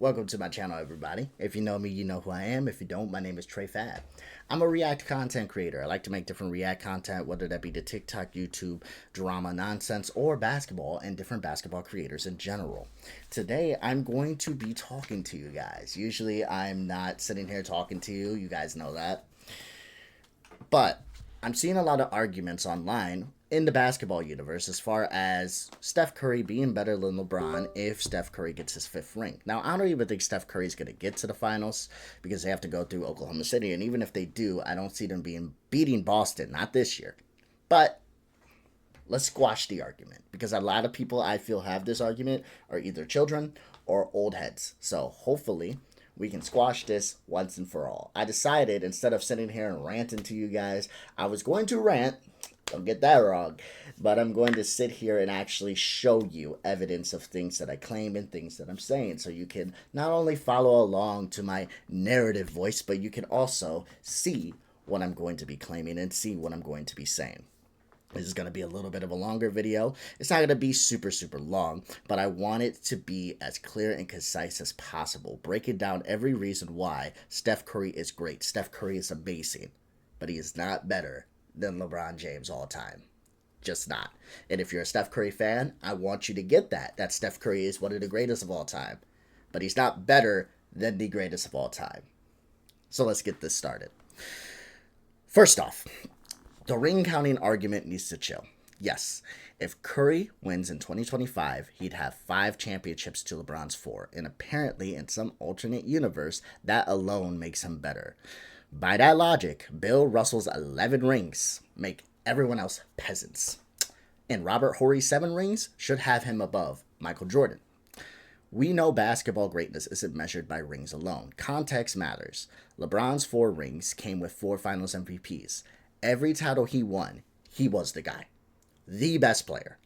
Welcome to my channel, everybody. If you know me, you know who I am. If you don't, my name is Trey Fab. I'm a React content creator. I like to make different React content, whether that be to TikTok, YouTube, drama, nonsense, or basketball, and different basketball creators in general. Today, I'm going to be talking to you guys. Usually, I'm not sitting here talking to you. You guys know that. But I'm seeing a lot of arguments online in the basketball universe as far as Steph Curry being better than LeBron if Steph Curry gets his fifth ring. Now, I don't even think Steph Curry is going to get to the finals because they have to go through Oklahoma City. And even if they do, I don't see them beating Boston, not this year. But let's squash the argument because a lot of people I feel have this argument are either children or old heads. So hopefully we can squash this once and for all. I decided instead of sitting here and ranting to you guys, I was going to rant. Don't get that wrong. But I'm going to sit here and actually show you evidence of things that I claim and things that I'm saying. So you can not only follow along to my narrative voice, but you can also see what I'm going to be claiming and see what I'm going to be saying. This is going to be a little bit of a longer video. It's not going to be super long, but I want it to be as clear and concise as possible. Breaking down every reason why Steph Curry is great. Steph Curry is amazing, but he is not better than LeBron James all time. Just not. And if you're a Steph Curry fan, I want you to get that Steph Curry is one of the greatest of all time, but he's not better than the greatest of all time. So let's get this started. First off, the ring counting argument needs to chill. Yes, if Curry wins in 2025, he'd have 5 championships to LeBron's 4, and apparently in some alternate universe, that alone makes him better. By that logic, Bill Russell's 11 rings make everyone else peasants, and Robert Horry's 7 rings should have him above Michael Jordan. We know basketball greatness isn't measured by rings alone. Context matters. LeBron's 4 rings came with 4 Finals MVPs. Every title he won, he was the guy. The best player.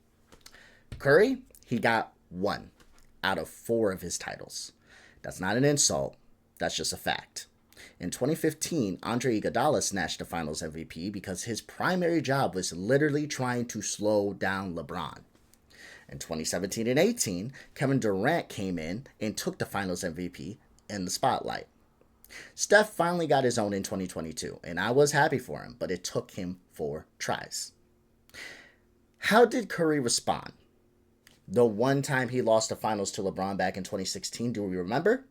Curry, he got 1 out of 4 of his titles. That's not an insult. That's just a fact. In 2015, Andre Iguodala snatched the Finals MVP because his primary job was literally trying to slow down LeBron. In 2017 and 18, Kevin Durant came in and took the Finals MVP in the spotlight. Steph finally got his own in 2022, and I was happy for him, but it took him 4 tries. How did Curry respond? The one time he lost the finals to LeBron back in 2016, do we remember?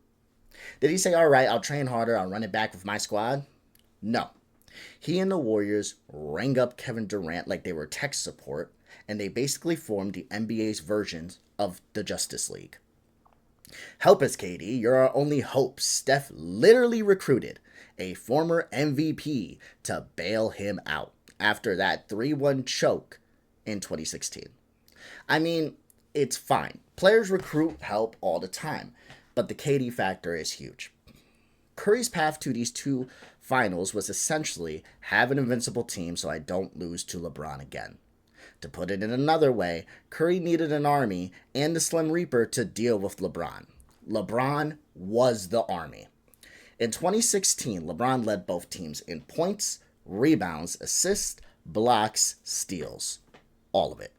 Did he say, all right, I'll train harder, I'll run it back with my squad? No. He and the Warriors rang up Kevin Durant like they were tech support, and they basically formed the NBA's version of the Justice League. Help us, KD. You're our only hope. Steph literally recruited a former MVP to bail him out after that 3-1 choke in 2016. I mean, it's fine. Players recruit help all the time, but the KD factor is huge. Curry's path to these 2 finals was essentially have an invincible team so I don't lose to LeBron again. To put it in another way, Curry needed an army and the Slim Reaper to deal with LeBron. LeBron was the army. In 2016, LeBron led both teams in points, rebounds, assists, blocks, steals. All of it.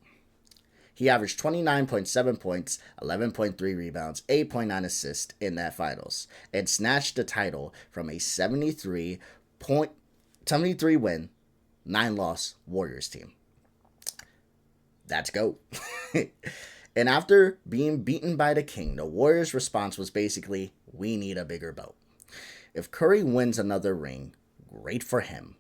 He averaged 29.7 points, 11.3 rebounds, 8.9 assists in that finals, and snatched the title from a 73 win, 9-loss Warriors team. That's GOAT. And after being beaten by the King, the Warriors' response was basically, we need a bigger boat. If Curry wins another ring, great for him.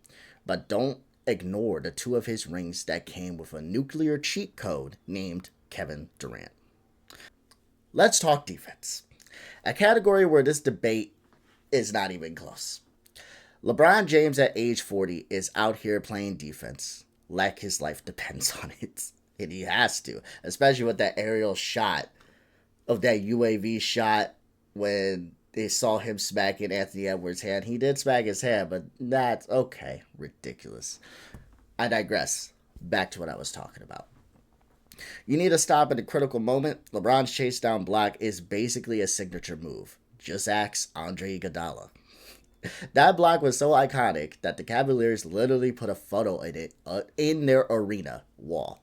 But don't ignore the 2 of his rings that came with a nuclear cheat code named Kevin Durant. Let's talk defense. A category where this debate is not even close. LeBron James at age 40 is out here playing defense like his life depends on it. And he has to, especially with that aerial shot of that UAV shot when they saw him smacking Anthony Edwards' hand. He did smack his hand, but that's okay. Ridiculous. I digress. Back to what I was talking about. You need to stop at a critical moment. LeBron's chase down block is basically a signature move. Just ask Andre Iguodala. That block was so iconic that the Cavaliers literally put a photo in it in their arena wall.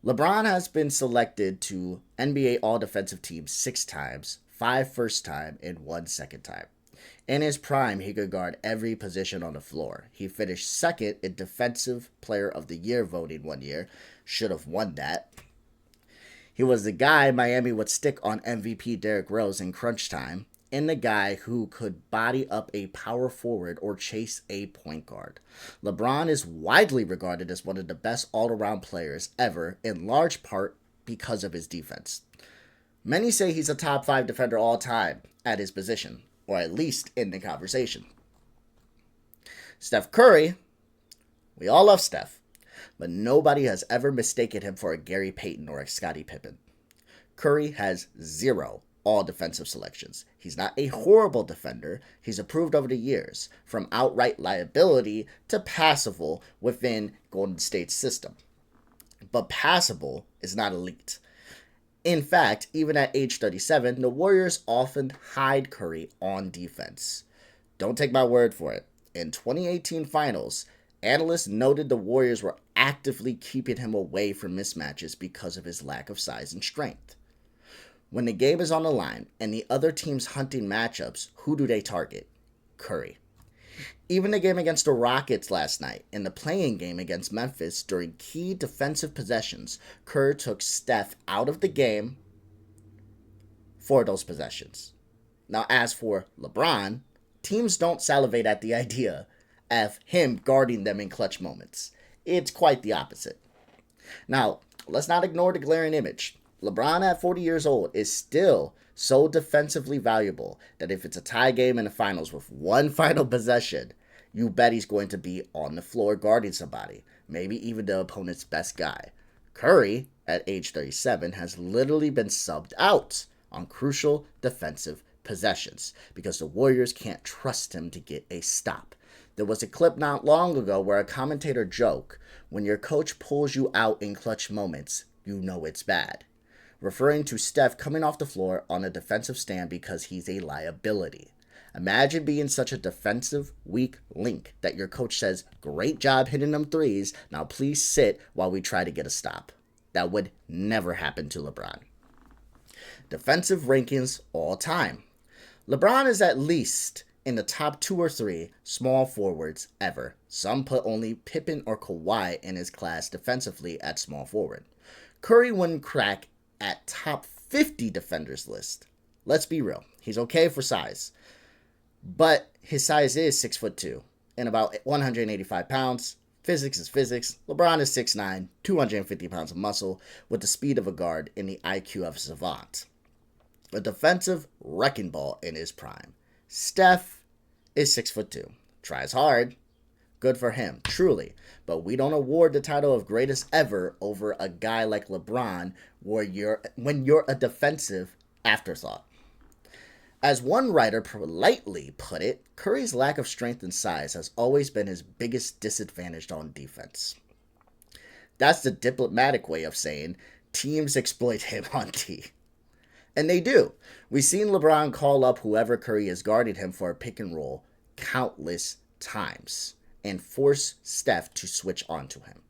LeBron has been selected to NBA All-Defensive Team 6 times, 5 first time, and 1 second time. In his prime, he could guard every position on the floor. He finished second in Defensive Player of the Year voting one year. Should have won that. He was the guy Miami would stick on MVP Derrick Rose in crunch time, and the guy who could body up a power forward or chase a point guard. LeBron is widely regarded as one of the best all-around players ever, in large part because of his defense. Many say he's a top 5 defender all time at his position, or at least in the conversation. Steph Curry, we all love Steph, but nobody has ever mistaken him for a Gary Payton or a Scottie Pippen. Curry has 0 all-defensive selections. He's not a horrible defender. He's improved over the years, from outright liability to passable within Golden State's system. But passable is not elite. In fact, even at age 37, the Warriors often hide Curry on defense. Don't take my word for it. In 2018 finals, analysts noted the Warriors were actively keeping him away from mismatches because of his lack of size and strength. When the game is on the line and the other team's hunting matchups, who do they target? Curry. Even the game against the Rockets last night and the play-in game against Memphis during key defensive possessions, Curry took Steph out of the game for those possessions. Now, as for LeBron, teams don't salivate at the idea of him guarding them in clutch moments. It's quite the opposite. Now, let's not ignore the glaring image. LeBron at 40 years old is still so defensively valuable that if it's a tie game in the finals with one final possession, you bet he's going to be on the floor guarding somebody, maybe even the opponent's best guy. Curry, at age 37, has literally been subbed out on crucial defensive possessions because the Warriors can't trust him to get a stop. There was a clip not long ago where a commentator joked, "When your coach pulls you out in clutch moments, you know it's bad," referring to Steph coming off the floor on a defensive stand because he's a liability. Imagine being such a defensive weak link that your coach says, "Great job hitting them threes, now please sit while we try to get a stop." That would never happen to LeBron. Defensive rankings all time. LeBron is at least in the top 2 or 3 small forwards ever. Some put only Pippen or Kawhi in his class defensively at small forward. Curry wouldn't crack at top 50 defenders list. Let's be real. He's okay for size. But his size is 6'2" and about 185 pounds. Physics is physics. LeBron is 6'9", 250 pounds of muscle with the speed of a guard and the IQ of a savant. A defensive wrecking ball in his prime. Steph is 6'2". Tries hard. Good for him, truly. But we don't award the title of greatest ever over a guy like LeBron when you're a defensive afterthought. As one writer politely put it, Curry's lack of strength and size has always been his biggest disadvantage on defense. That's the diplomatic way of saying teams exploit him on D. And they do. We've seen LeBron call up whoever Curry is guarding him for a pick and roll countless times and force Steph to switch onto him.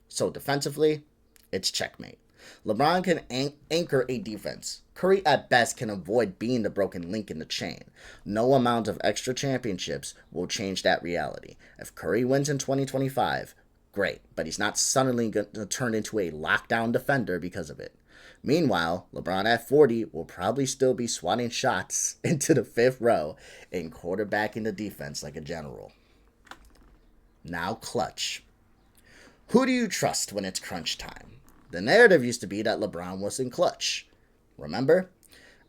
So defensively, it's checkmate. LeBron can anchor a defense. Curry at best can avoid being the broken link in the chain. No amount of extra championships will change that reality. If Curry wins in 2025, great, but he's not suddenly going to turn into a lockdown defender because of it. Meanwhile, LeBron at 40 will probably still be swatting shots into the 5th row and quarterbacking the defense like a general. Now clutch. Who do you trust when it's crunch time? The narrative used to be that LeBron wasn't clutch. Remember?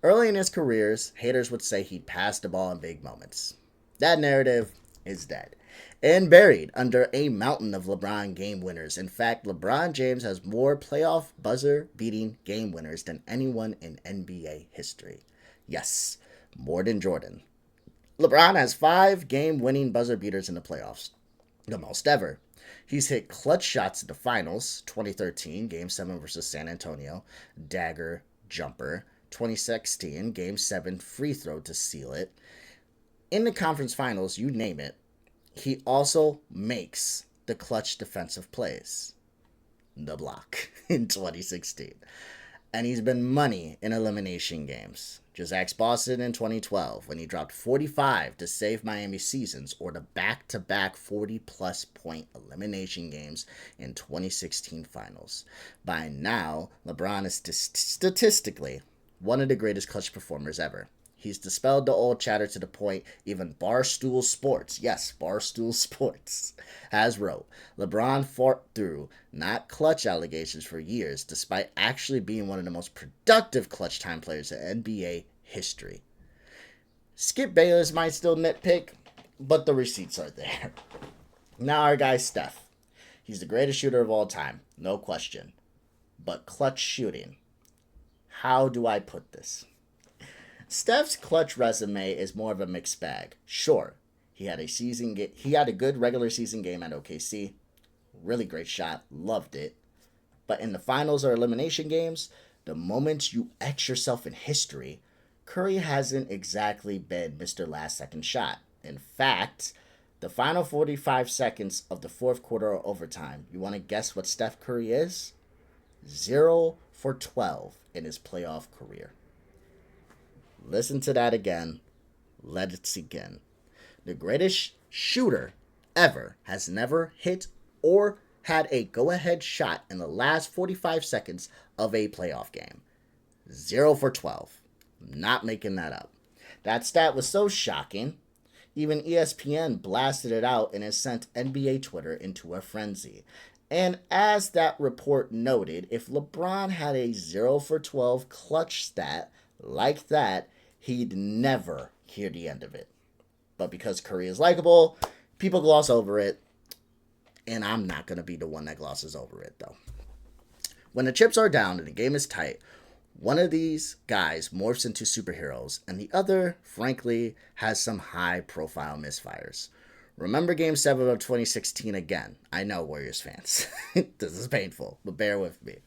Early in his careers, haters would say he'd pass the ball in big moments. That narrative is dead and buried under a mountain of LeBron game winners. In fact, LeBron James has more playoff buzzer-beating game winners than anyone in NBA history. Yes, more than Jordan. LeBron has 5 game-winning buzzer beaters in the playoffs, the most ever. He's hit clutch shots in the finals, 2013, Game 7 versus San Antonio, dagger jumper, 2016, Game 7 free throw to seal it. In the conference finals, you name it, he also makes the clutch defensive plays. the block in 2016. And he's been money in elimination games. Just ask Boston in 2012 when he dropped 45 to save Miami's seasons, or the back-to-back 40-plus point elimination games in 2016 finals. By now, LeBron is statistically one of the greatest clutch performers ever. He's dispelled the old chatter to the point even Barstool Sports, yes, Barstool Sports, has wrote, LeBron fought through not clutch allegations for years, despite actually being one of the most productive clutch time players in NBA history. Skip Bayless might still nitpick, but the receipts are there. Now our guy Steph. He's the greatest shooter of all time, no question. But clutch shooting. How do I put this? Steph's clutch resume is more of a mixed bag. Sure, he had a good regular season game at OKC. Really great shot, loved it. But in the finals or elimination games, the moments you etch yourself in history, Curry hasn't exactly been Mr. Last Second Shot. In fact, the final 45 seconds of the fourth quarter or overtime, you want to guess what Steph Curry is? 0 for 12 in his playoff career. Listen to that again. Let it sink in. The greatest shooter ever has never hit or had a go-ahead shot in the last 45 seconds of a playoff game. 0 for 12. I'm not making that up. That stat was so shocking, even ESPN blasted it out and it sent NBA Twitter into a frenzy. And as that report noted, if LeBron had a 0 for 12 clutch stat like that, he'd never hear the end of it. But because Curry is likable, people gloss over it. And I'm not going to be the one that glosses over it, though. When the chips are down and the game is tight, one of these guys morphs into superheroes, and the other, frankly, has some high-profile misfires. Remember Game 7 of 2016 again. I know, Warriors fans. This is painful, but bear with me.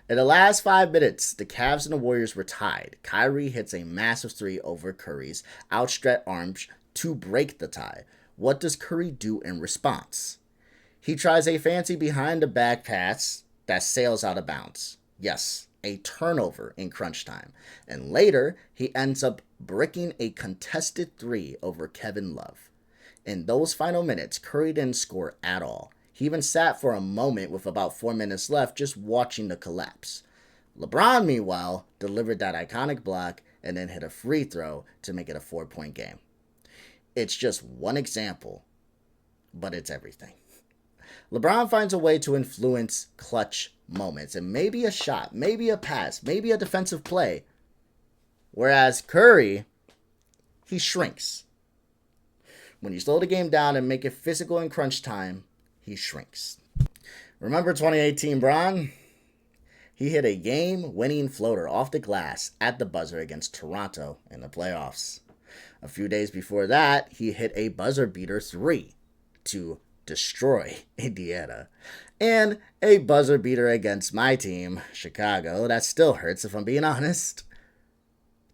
In the last 5 minutes, the Cavs and the Warriors were tied. Kyrie hits a massive three over Curry's outstretched arms to break the tie. What does Curry do in response? He tries a fancy behind-the-back pass that sails out of bounds. Yes, a turnover in crunch time. And later, he ends up bricking a contested three over Kevin Love. In those final minutes, Curry didn't score at all. He even sat for a moment with about 4 minutes left just watching the collapse. LeBron, meanwhile, delivered that iconic block and then hit a free throw to make it a 4-point game. It's just one example, but it's everything. LeBron finds a way to influence clutch moments, and maybe a shot, maybe a pass, maybe a defensive play. Whereas Curry, he shrinks. When you slow the game down and make it physical in crunch time, he shrinks. Remember 2018 Bron? He hit a game-winning floater off the glass at the buzzer against Toronto in the playoffs. A few days before that, he hit a buzzer-beater three to destroy Indiana. And a buzzer-beater against my team, Chicago, that still hurts if I'm being honest,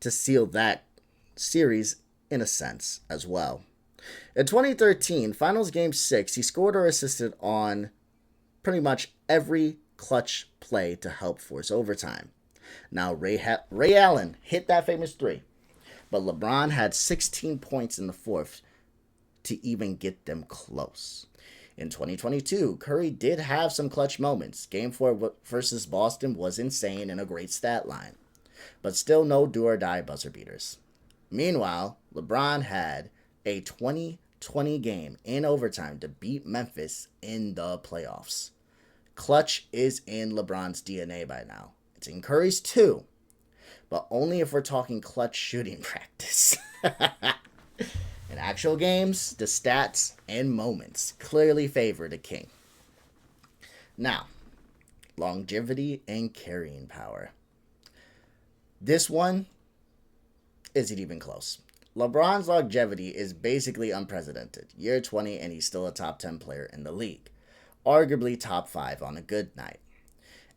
to seal that series in a sense as well. In 2013, Finals Game 6, he scored or assisted on pretty much every clutch play to help force overtime. Now, Ray Allen hit that famous three, but LeBron had 16 points in the fourth to even get them close. In 2022, Curry did have some clutch moments. Game 4 versus Boston was insane and a great stat line, but still no do-or-die buzzer beaters. Meanwhile, LeBron had a 2020 game in overtime to beat Memphis in the playoffs. Clutch is in LeBron's DNA by now. It's in Curry's too, but only if we're talking clutch shooting practice. In actual games, the stats and moments clearly favor the king. Now, longevity and carrying power. This one isn't even close. LeBron's longevity is basically unprecedented. Year 20 and he's still a top 10 player in the league. Arguably top 5 on a good night.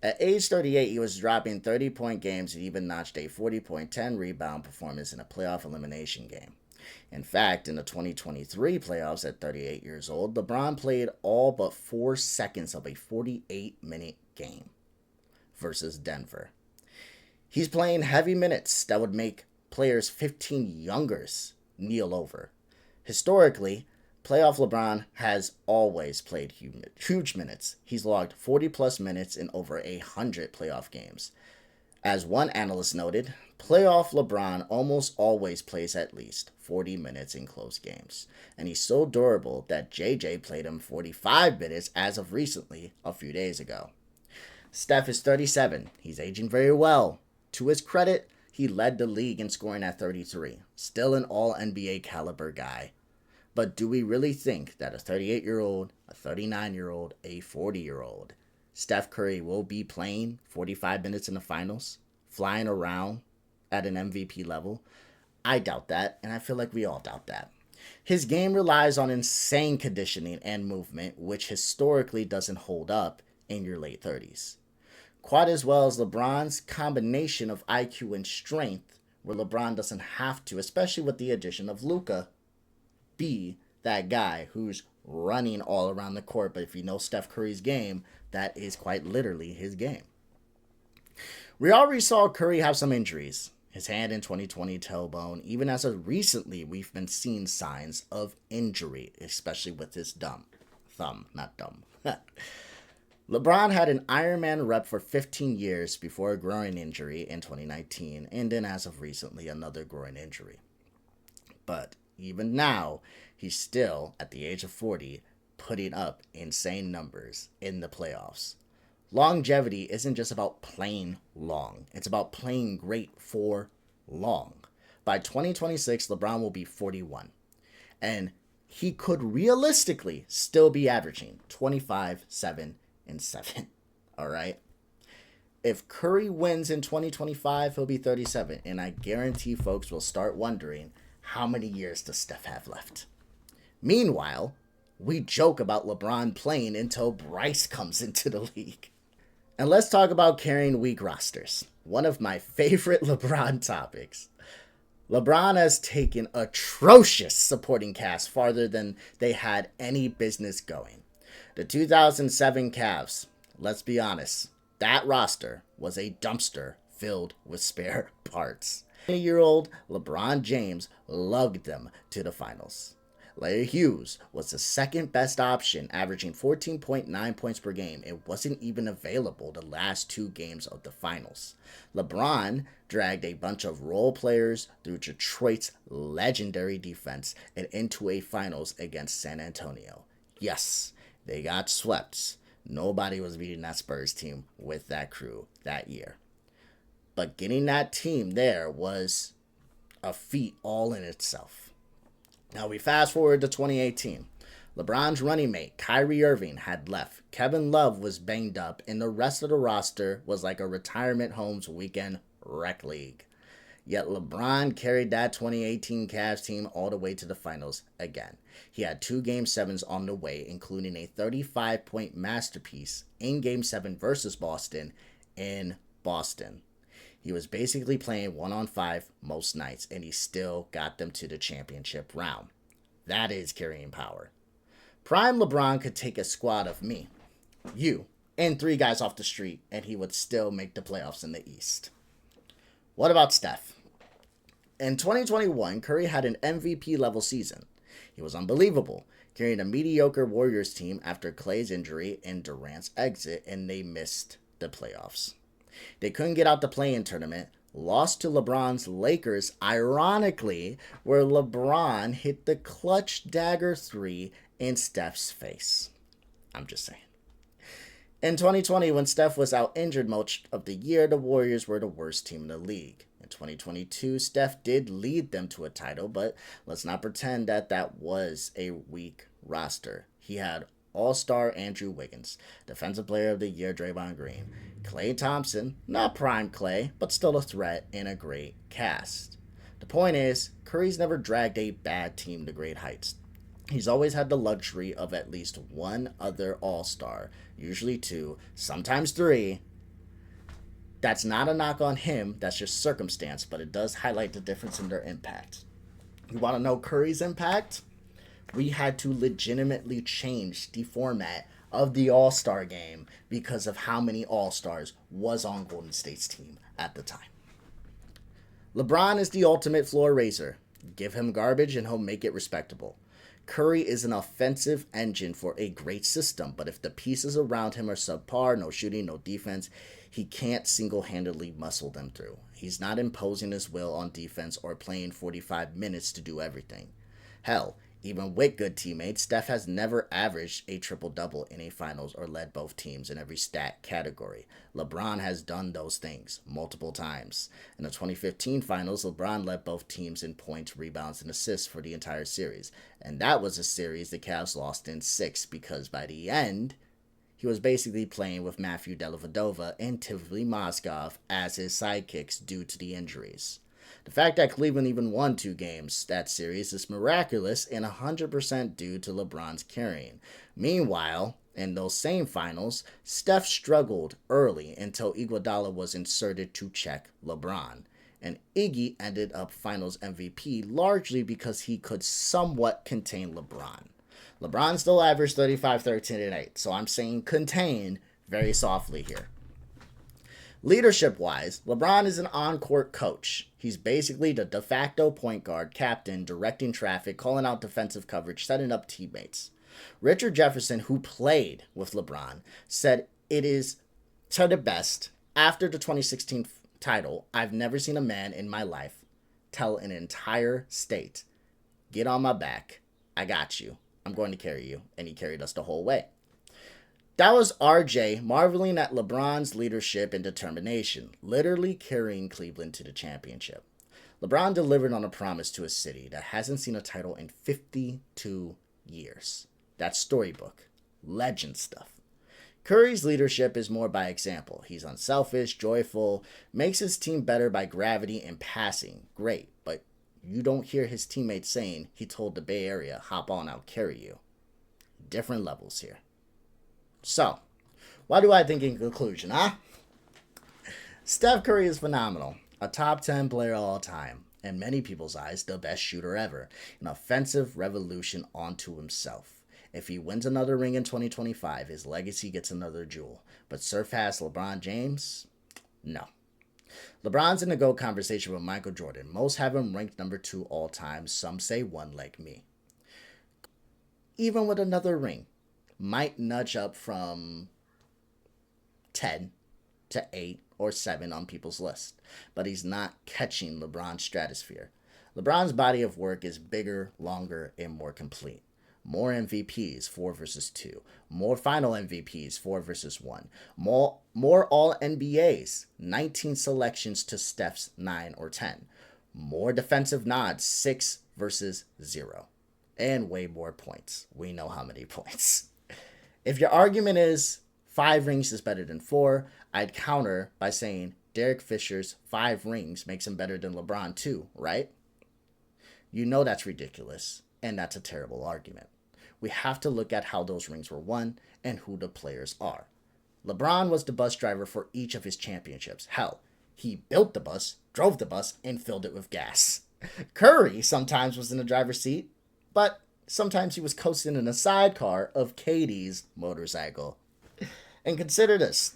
At age 38, he was dropping 30-point games and even notched a 40-point, 10-rebound performance in a playoff elimination game. In fact, in the 2023 playoffs at 38 years old, LeBron played all but 4 seconds of a 48-minute game versus Denver. He's playing heavy minutes that would make players 15 youngers kneel over. Historically, playoff LeBron has always played huge minutes. He's logged 40 plus minutes in over 100 playoff games. As one analyst noted, playoff LeBron almost always plays at least 40 minutes in close games. And he's so durable that JJ played him 45 minutes as of recently, a few days ago. Steph is 37. He's aging very well. To his credit, he led the league in scoring at 33. Still an all-NBA caliber guy. But do we really think that a 38-year-old, a 39-year-old, a 40-year-old Steph Curry will be playing 45 minutes in the finals, flying around at an MVP level? I doubt that, and I feel like we all doubt that. His game relies on insane conditioning and movement, which historically doesn't hold up in your late 30s. Quite as well as LeBron's combination of IQ and strength, where LeBron doesn't have to, especially with the addition of Luka, be that guy who's running all around the court. But if you know Steph Curry's game, that is quite literally his game. We already saw Curry have some injuries. His hand in 2020 tailbone. Even as of recently, we've been seeing signs of injury, especially with his thumb. LeBron had an Ironman rep for 15 years before a groin injury in 2019, and then as of recently, another groin injury. But even now, he's still, at the age of 40, putting up insane numbers in the playoffs. Longevity isn't just about playing long. It's about playing great for long. By 2026, LeBron will be 41. And he could realistically still be averaging 25, 7, and 7. All right? If Curry wins in 2025, he'll be 37. And I guarantee folks will start wondering, how many years does Steph have left? Meanwhile, we joke about LeBron playing until Bryce comes into the league. And let's talk about carrying weak rosters. One of my favorite LeBron topics. LeBron has taken atrocious supporting cast farther than they had any business going. The 2007 Cavs, let's be honest, that roster was a dumpster filled with spare parts. 20-year-old LeBron James lugged them to the finals. Larry Hughes was the second best option, averaging 14.9 points per game. It wasn't even available the last two games of the finals. LeBron dragged a bunch of role players through Detroit's legendary defense and into a finals against San Antonio. Yes, they got swept. Nobody was beating that Spurs team with that crew that year. But getting that team there was a feat all in itself. Now we fast forward to 2018. LeBron's running mate, Kyrie Irving, had left. Kevin Love was banged up, and the rest of the roster was like a retirement homes weekend rec league. Yet LeBron carried that 2018 Cavs team all the way to the finals again. He had 2 Game 7s on the way, including a 35-point masterpiece in Game 7 versus Boston in Boston. He was basically playing 1-on-5 most nights, and he still got them to the championship round. That is carrying power. Prime LeBron could take a squad of me, you, and 3 guys off the street, and he would still make the playoffs in the East. What about Steph? In 2021, Curry had an MVP-level season. He was unbelievable, carrying a mediocre Warriors team after Klay's injury and Durant's exit, and they missed the playoffs. They couldn't get out the play-in tournament, lost to LeBron's Lakers, ironically, where LeBron hit the clutch dagger 3 in Steph's face. I'm just saying. In 2020, when Steph was out injured most of the year, the Warriors were the worst team in the league. In 2022, Steph did lead them to a title, but let's not pretend that that was a weak roster. He had All-Star Andrew Wiggins, Defensive Player of the Year Draymond Green, Klay Thompson, not prime Klay, but still a threat and a great cast. The point is, Curry's never dragged a bad team to great heights. He's always had the luxury of at least one other All-Star, usually 2, sometimes 3. That's not a knock on him, that's just circumstance, but it does highlight the difference in their impact. You want to know Curry's impact? We had to legitimately change the format of the All-Star game because of how many All-Stars was on Golden State's team at the time. LeBron is the ultimate floor raiser. Give him garbage and he'll make it respectable. Curry is an offensive engine for a great system, but if the pieces around him are subpar, no shooting, no defense, he can't single-handedly muscle them through. He's not imposing his will on defense or playing 45 minutes to do everything. Hell, even with good teammates, Steph has never averaged a triple-double in a finals or led both teams in every stat category. LeBron has done those things multiple times. In the 2015 finals, LeBron led both teams in points, rebounds, and assists for the entire series. And that was a series the Cavs lost in 6 because by the end, he was basically playing with Matthew Dellavedova and Timothy Mozgov as his sidekicks due to the injuries. The fact that Cleveland even won 2 games that series is miraculous and 100% due to LeBron's carrying. Meanwhile, in those same finals, Steph struggled early until Iguodala was inserted to check LeBron. And Iggy ended up finals MVP largely because he could somewhat contain LeBron. LeBron still averaged 35, 13, and 8, so I'm saying contain very softly here. Leadership-wise, LeBron is an on-court coach. He's basically the de facto point guard, captain, directing traffic, calling out defensive coverage, setting up teammates. Richard Jefferson, who played with LeBron, said it is to the best. After the 2016 title, I've never seen a man in my life tell an entire state, get on my back, I got you, I'm going to carry you, and he carried us the whole way. That was RJ marveling at LeBron's leadership and determination, literally carrying Cleveland to the championship. LeBron delivered on a promise to a city that hasn't seen a title in 52 years. That's storybook, legend stuff. Curry's leadership is more by example. He's unselfish, joyful, makes his team better by gravity and passing. Great, but you don't hear his teammates saying he told the Bay Area, hop on, I'll carry you. Different levels here. So, what do I think in conclusion, huh? Steph Curry is phenomenal. A top 10 player all time. In many people's eyes, the best shooter ever. An offensive revolution onto himself. If he wins another ring in 2025, his legacy gets another jewel. But surpass LeBron James? No. LeBron's in the GOAT conversation with Michael Jordan. Most have him ranked number 2 all time. Some say 1 like me. Even with another ring, might nudge up from 10 to 8 or 7 on people's list. But he's not catching LeBron's stratosphere. LeBron's body of work is bigger, longer, and more complete. More MVPs, 4 versus 2. More final MVPs, 4 versus 1. More All-NBAs, 19 selections to Steph's 9 or 10. More defensive nods, 6 versus 0. And way more points. We know how many points. If your argument is 5 rings is better than 4, I'd counter by saying Derek Fisher's 5 rings makes him better than LeBron too, right? You know that's ridiculous, and that's a terrible argument. We have to look at how those rings were won and who the players are. LeBron was the bus driver for each of his championships. Hell, he built the bus, drove the bus, and filled it with gas. Curry sometimes was in the driver's seat, but sometimes he was coasting in a sidecar of Katie's motorcycle. And consider this.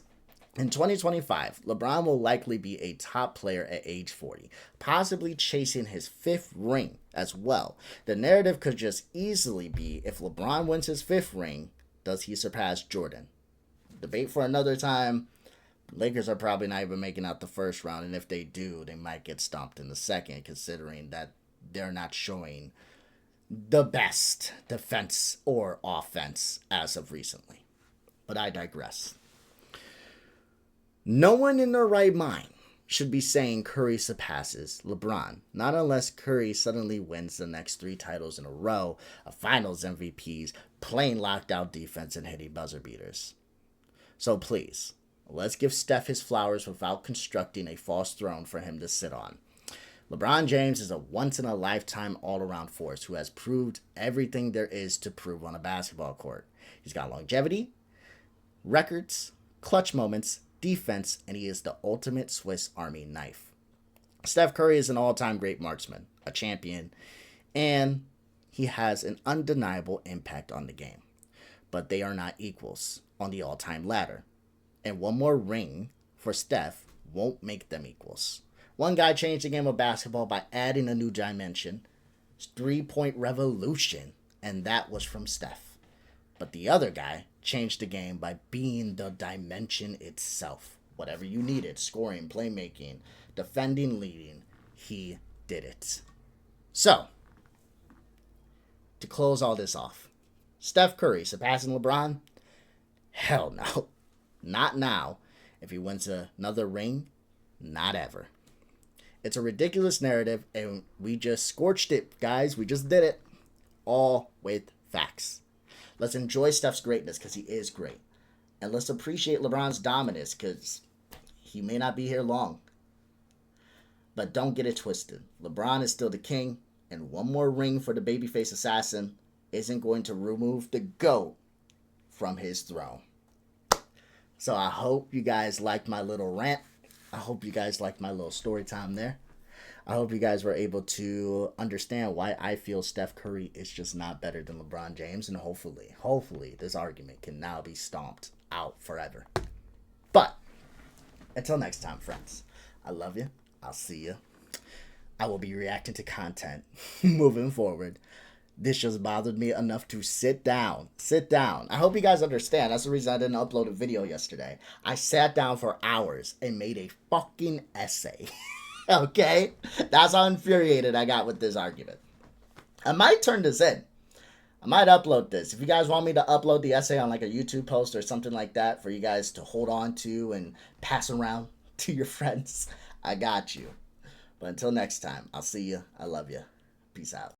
In 2025, LeBron will likely be a top player at age 40, possibly chasing his 5th ring as well. The narrative could just easily be, if LeBron wins his 5th ring, does he surpass Jordan? Debate for another time. Lakers are probably not even making out the first round, and if they do, they might get stomped in the second, considering that they're not showing the best defense or offense as of recently. But I digress. No one in their right mind should be saying Curry surpasses LeBron, not unless Curry suddenly wins the next 3 titles in a row, a finals MVPs, playing locked out defense and hitting buzzer beaters. So please, let's give Steph his flowers without constructing a false throne for him to sit on. LeBron James is a once-in-a-lifetime all-around force who has proved everything there is to prove on a basketball court. He's got longevity, records, clutch moments, defense, and he is the ultimate Swiss Army knife. Steph Curry is an all-time great marksman, a champion, and he has an undeniable impact on the game. but they are not equals on the all-time ladder. And one more ring for Steph won't make them equals. One guy changed the game of basketball by adding a new dimension, three-point revolution, and that was from Steph. But the other guy changed the game by being the dimension itself. Whatever you needed, scoring, playmaking, defending, leading, he did it. So, to close all this off, Steph Curry surpassing LeBron? Hell no. Not now. If he wins another ring, not ever. It's a ridiculous narrative, and we just scorched it, guys. We just did it. All with facts. Let's enjoy Steph's greatness, because he is great. And let's appreciate LeBron's dominance, because he may not be here long. But don't get it twisted. LeBron is still the king, and one more ring for the babyface assassin isn't going to remove the GOAT from his throne. So I hope you guys liked my little rant. I hope you guys liked my little story time there. I hope you guys were able to understand why I feel Steph Curry is just not better than LeBron James. And hopefully this argument can now be stomped out forever. But until next time, friends, I love you. I'll see you. I will be reacting to content moving forward. This just bothered me enough to sit down. I hope you guys understand. That's the reason I didn't upload a video yesterday. I sat down for hours and made a fucking essay. Okay? That's how infuriated I got with this argument. I might turn this in. I might upload this. If you guys want me to upload the essay on like a YouTube post or something like that for you guys to hold on to and pass around to your friends, I got you. But until next time, I'll see you. I love you. Peace out.